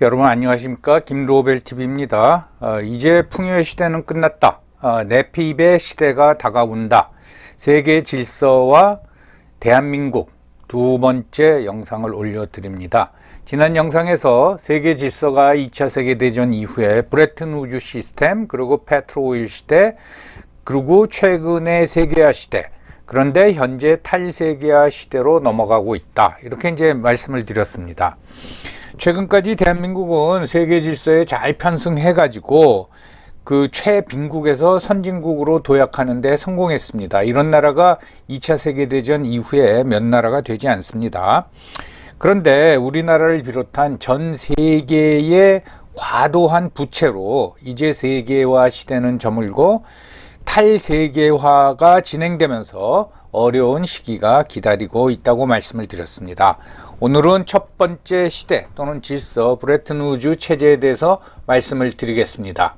여러분 안녕하십니까, 김로벨TV입니다. 이제 풍요의 시대는 끝났다. 내피입의 시대가 다가온다. 세계 질서와 대한민국 두 번째 영상을 올려드립니다. 지난 영상에서 세계 질서가 2차 세계대전 이후에 브레튼 우즈 시스템, 그리고 페트로오일 시대, 그리고 최근의 세계화 시대, 그런데 현재 탈세계화 시대로 넘어가고 있다, 이렇게 이제 말씀을 드렸습니다. 최근까지 대한민국은 세계 질서에 잘 편승해 가지고 그 최빈국에서 선진국으로 도약하는 데 성공했습니다. 이런 나라가 2차 세계대전 이후에 몇 나라가 되지 않습니다. 그런데 우리나라를 비롯한 전 세계의 과도한 부채로 이제 세계화 시대는 저물고 탈세계화가 진행되면서 어려운 시기가 기다리고 있다고 말씀을 드렸습니다. 오늘은 첫 번째 시대 또는 질서, 브레튼 우즈 체제에 대해서 말씀을 드리겠습니다.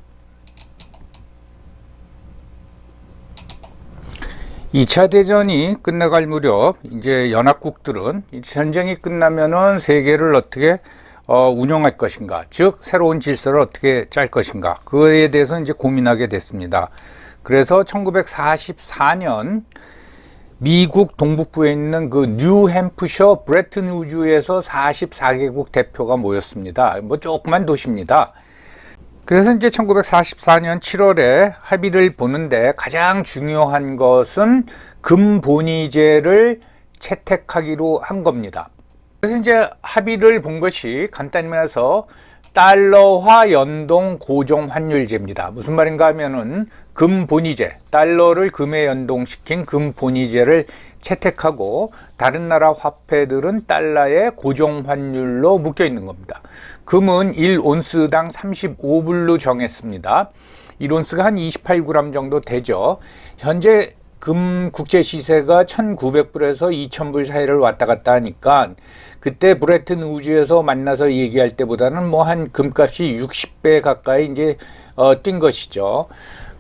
2차 대전이 끝나갈 무렵 이제 연합국들은 전쟁이 끝나면은 세계를 어떻게 운영할 것인가, 즉 새로운 질서를 어떻게 짤 것인가, 그에 대해서 이제 고민하게 됐습니다. 그래서 1944년 미국 동북부에 있는 그 뉴햄프셔 브레튼 우즈에서 44개국 대표가 모였습니다. 뭐 조그만 도시입니다. 그래서 이제 1944년 7월에 합의를 보는데 가장 중요한 것은 금본위제를 채택하기로 한 겁니다. 그래서 이제 합의를 본 것이 간단히 말해서 달러화 연동 고정 환율제입니다. 무슨 말인가 하면은 금본위제, 달러를 금에 연동시킨 금본위제를 채택하고 다른 나라 화폐들은 달러의 고정 환율로 묶여 있는 겁니다. 금은 1온스당 35불로 정했습니다. 1온스가 한 28g 정도 되죠. 현재 금 국제 시세가 1900불에서 2000불 사이를 왔다 갔다 하니까 그때 브레튼 우즈에서 만나서 얘기할 때보다는 뭐 한 금값이 60배 가까이 이제 뛴 것이죠.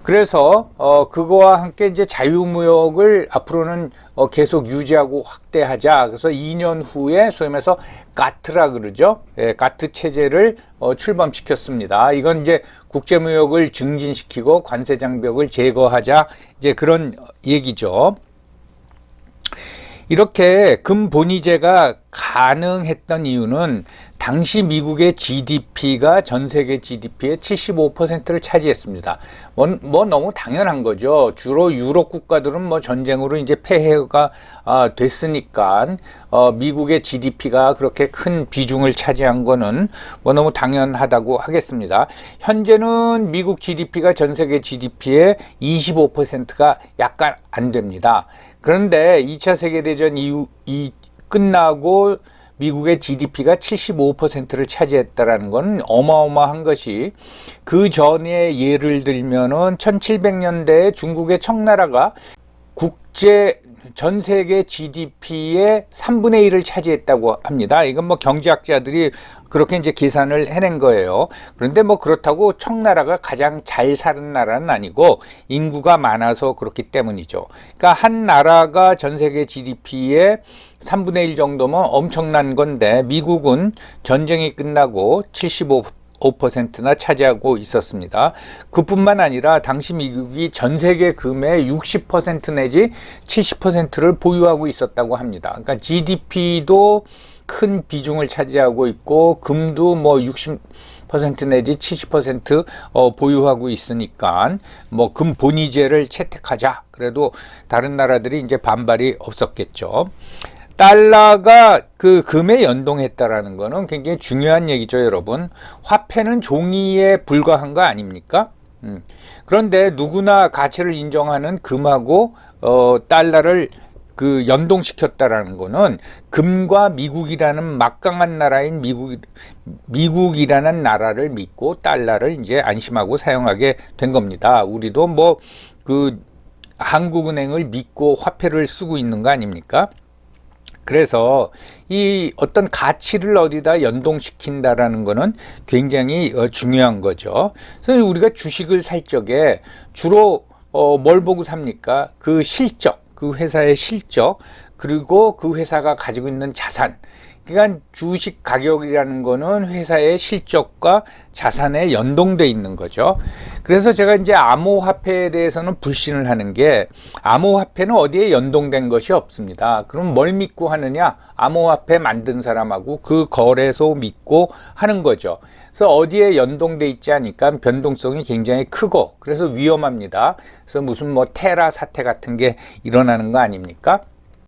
그래서 그거와 함께 이제 자유무역을 앞으로는 계속 유지하고 확대하자. 그래서 2년 후에 소위 말해서 가트라 그러죠. 예, 가트 체제를 출범시켰습니다. 이건 이제 국제무역을 증진시키고 관세 장벽을 제거하자, 이제 그런 얘기죠. 이렇게 금본위제가 가능했던 이유는 당시 미국의 GDP가 전 세계 GDP의 75%를 차지했습니다. 뭐 너무 당연한 거죠. 주로 유럽 국가들은 뭐 전쟁으로 이제 폐해가 됐으니까 미국의 GDP가 그렇게 큰 비중을 차지한 거는 뭐 너무 당연하다고 하겠습니다. 현재는 미국 GDP가 전 세계 GDP의 25%가 약간 안 됩니다. 그런데 2차 세계대전 이후 끝나고 미국의 GDP가 75%를 차지했다라는 건 어마어마한 것이, 그 전에 예를 들면은 1700년대에 중국의 청나라가 전 세계 GDP의 3분의 1을 차지했다고 합니다. 이건 뭐 경제학자들이 그렇게 이제 계산을 해낸 거예요. 그런데 뭐 그렇다고 청나라가 가장 잘 사는 나라는 아니고 인구가 많아서 그렇기 때문이죠. 그러니까 한 나라가 전 세계 GDP의 3분의 1 정도면 엄청난 건데 미국은 전쟁이 끝나고 75%나 차지하고 있었습니다. 그뿐만 아니라 당시 미국이 전 세계 금의 60% 내지 70%를 보유하고 있었다고 합니다. 그러니까 GDP도 큰 비중을 차지하고 있고 금도 뭐 60% 내지 70% 보유하고 있으니까 뭐 금본위제를 채택하자. 그래도 다른 나라들이 이제 반발이 없었겠죠. 달러가 그 금에 연동했다라는 거는 굉장히 중요한 얘기죠, 여러분. 화폐는 종이에 불과한 거 아닙니까? 그런데 누구나 가치를 인정하는 금하고 달러를 그 연동시켰다라는 거는 금과 미국이라는 막강한 나라인 미국이라는 나라를 믿고 달러를 이제 안심하고 사용하게 된 겁니다. 우리도 뭐 그 한국은행을 믿고 화폐를 쓰고 있는 거 아닙니까? 그래서 이 어떤 가치를 어디다 연동시킨다라는 거는 굉장히 중요한 거죠. 그래서 우리가 주식을 살 적에 주로 뭘 보고 삽니까? 그 실적, 그 회사의 실적, 그리고 그 회사가 가지고 있는 자산, 그러니까 주식 가격이라는 거는 회사의 실적과 자산에 연동돼 있는 거죠. 그래서 제가 이제 암호화폐에 대해서는 불신을 하는 게, 암호화폐는 어디에 연동된 것이 없습니다. 그럼 뭘 믿고 하느냐? 암호화폐 만든 사람하고 그 거래소 믿고 하는 거죠. 그래서 어디에 연동돼 있지 않으니까 변동성이 굉장히 크고, 그래서 위험합니다. 그래서 무슨 뭐 테라 사태 같은 게 일어나는 거 아닙니까?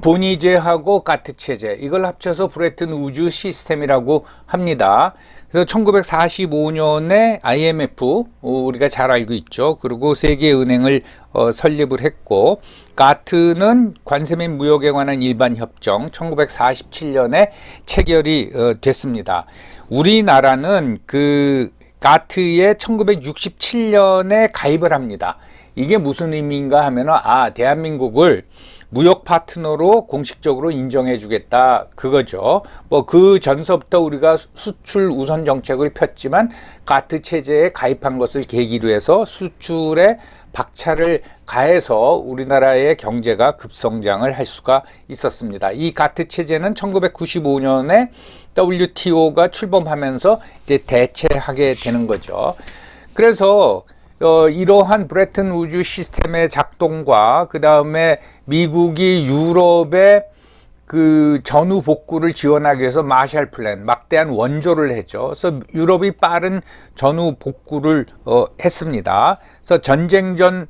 보니제하고 가트 체제, 이걸 합쳐서 브레튼 우즈 시스템이라고 합니다. 그래서 1945년에 IMF, 우리가 잘 알고 있죠. 그리고 세계은행을 설립을 했고, 가트는 관세 및 무역에 관한 일반 협정 1947년에 체결이 됐습니다. 우리나라는 그 가트에 1967년에 가입을 합니다. 이게 무슨 의미인가 하면은, 대한민국을 무역 파트너로 공식적으로 인정해 주겠다, 그거죠. 뭐 그 전서부터 우리가 수출 우선 정책을 폈지만 가트 체제에 가입한 것을 계기로 해서 수출에 박차를 가해서 우리나라의 경제가 급성장을 할 수가 있었습니다. 이 가트 체제는 1995년에 WTO가 출범하면서 이제 대체하게 되는 거죠. 그래서 이러한 브레튼 우즈 시스템의 작동과 그 다음에 미국이 유럽의 그 전후 복구를 지원하기 위해서 마샬 플랜, 막대한 원조를 했죠. 그래서 유럽이 빠른 전후 복구를 했습니다. 그래서 전쟁 전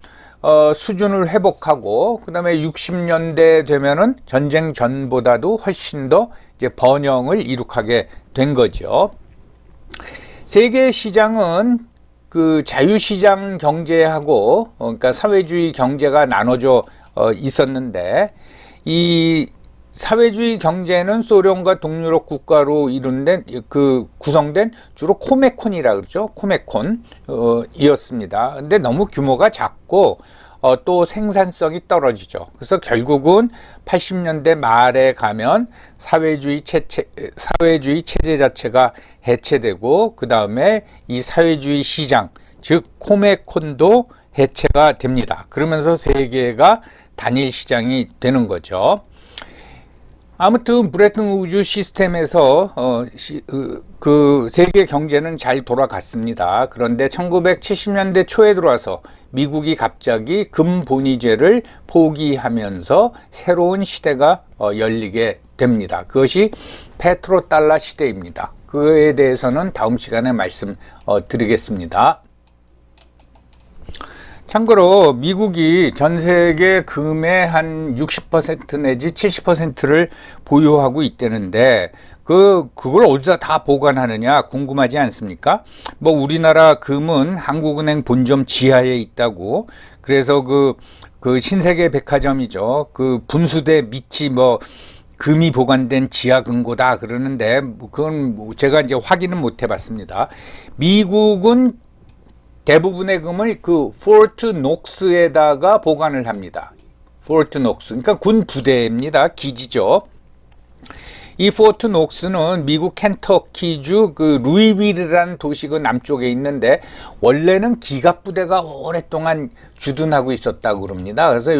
수준을 회복하고, 그 다음에 60년대 되면은 전쟁 전보다도 훨씬 더 이제 번영을 이룩하게 된 거죠. 세계 시장은 그 자유시장 경제하고, 그러니까 사회주의 경제가 나눠져 있었는데, 이 사회주의 경제는 소련과 동유럽 국가로 구성된 주로 코메콘이라 그러죠. 코메콘 이었습니다. 근데 너무 규모가 작고 또 생산성이 떨어지죠. 그래서 결국은 80년대 말에 가면 사회주의 체제 자체가 해체되고, 그 다음에 이 사회주의 시장, 즉 코메콘도 해체가 됩니다. 그러면서 세계가 단일 시장이 되는 거죠. 아무튼 브레튼 우즈 시스템에서 그 세계 경제는 잘 돌아갔습니다. 그런데 1970년대 초에 들어와서 미국이 갑자기 금본위제를 포기하면서 새로운 시대가 열리게 됩니다. 그것이 페트로달러 시대입니다. 그에 대해서는 다음 시간에 말씀드리겠습니다. 참고로 미국이 전 세계 금의 한 60% 내지 70%를 보유하고 있다는데, 그걸 어디다 다 보관하느냐 궁금하지 않습니까? 뭐 우리나라 금은 한국은행 본점 지하에 있다고, 그래서 그 신세계 백화점이죠. 그 분수대 밑이 뭐 금이 보관된 지하 금고다 그러는데, 그건 제가 이제 확인은 못 해봤습니다. 미국은 대부분의 금을 그 포트 녹스에다가 보관을 합니다. 포트 녹스, 그러니까 군 부대입니다. 기지죠. 이 포트 녹스는 미국 켄터키주 그 루이빌이라는 도시 그 남쪽에 있는데, 원래는 기갑 부대가 오랫동안 주둔하고 있었다고 그럽니다. 그래서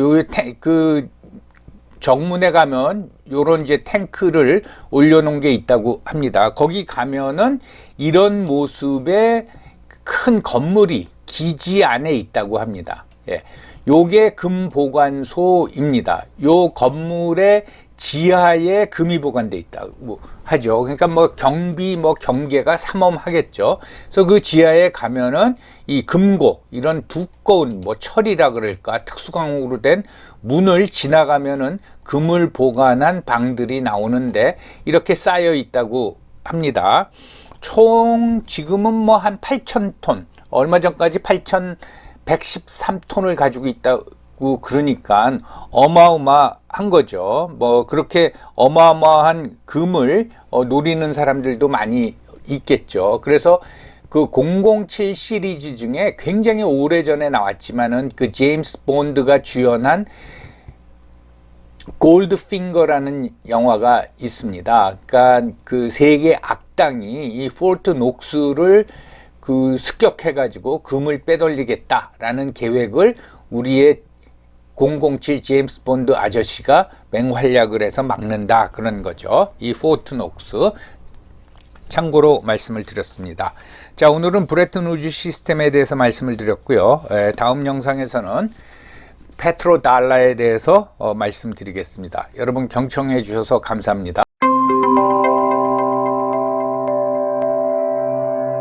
그 정문에 가면 요런 이제 탱크를 올려놓은 게 있다고 합니다. 거기 가면은 이런 모습의 큰 건물이 기지 안에 있다고 합니다. 예. 요게 금 보관소입니다. 요 건물의 지하에 금이 보관돼 있다고 하죠. 그러니까 뭐 경비, 뭐 경계가 삼엄하겠죠. 그래서 그 지하에 가면은 이 금고, 이런 두꺼운 뭐 철이라 그럴까, 특수광으로 된 문을 지나가면은 금을 보관한 방들이 나오는데, 이렇게 쌓여 있다고 합니다. 총 지금은 뭐 한 8,000톤, 얼마 전까지 8,113톤을 가지고 있다고, 그러니까 어마어마한 거죠. 뭐 그렇게 어마어마한 금을 노리는 사람들도 많이 있겠죠. 그래서 그 007 시리즈 중에 굉장히 오래전에 나왔지만은 그 제임스 본드가 주연한 골드핑거라는 영화가 있습니다. 그러니까 그 세계 악당이 이 포트 녹스를 그 습격해 가지고 금을 빼돌리겠다라는 계획을 우리의 007 제임스 본드 아저씨가 맹활약을 해서 막는다 그런 거죠. 이 포트 녹스. 참고로 말씀을 드렸습니다. 자, 오늘은 브레튼 우즈 시스템에 대해서 말씀을 드렸고요. 다음 영상에서는 페트로 달러에 대해서 말씀드리겠습니다. 여러분 경청해 주셔서 감사합니다.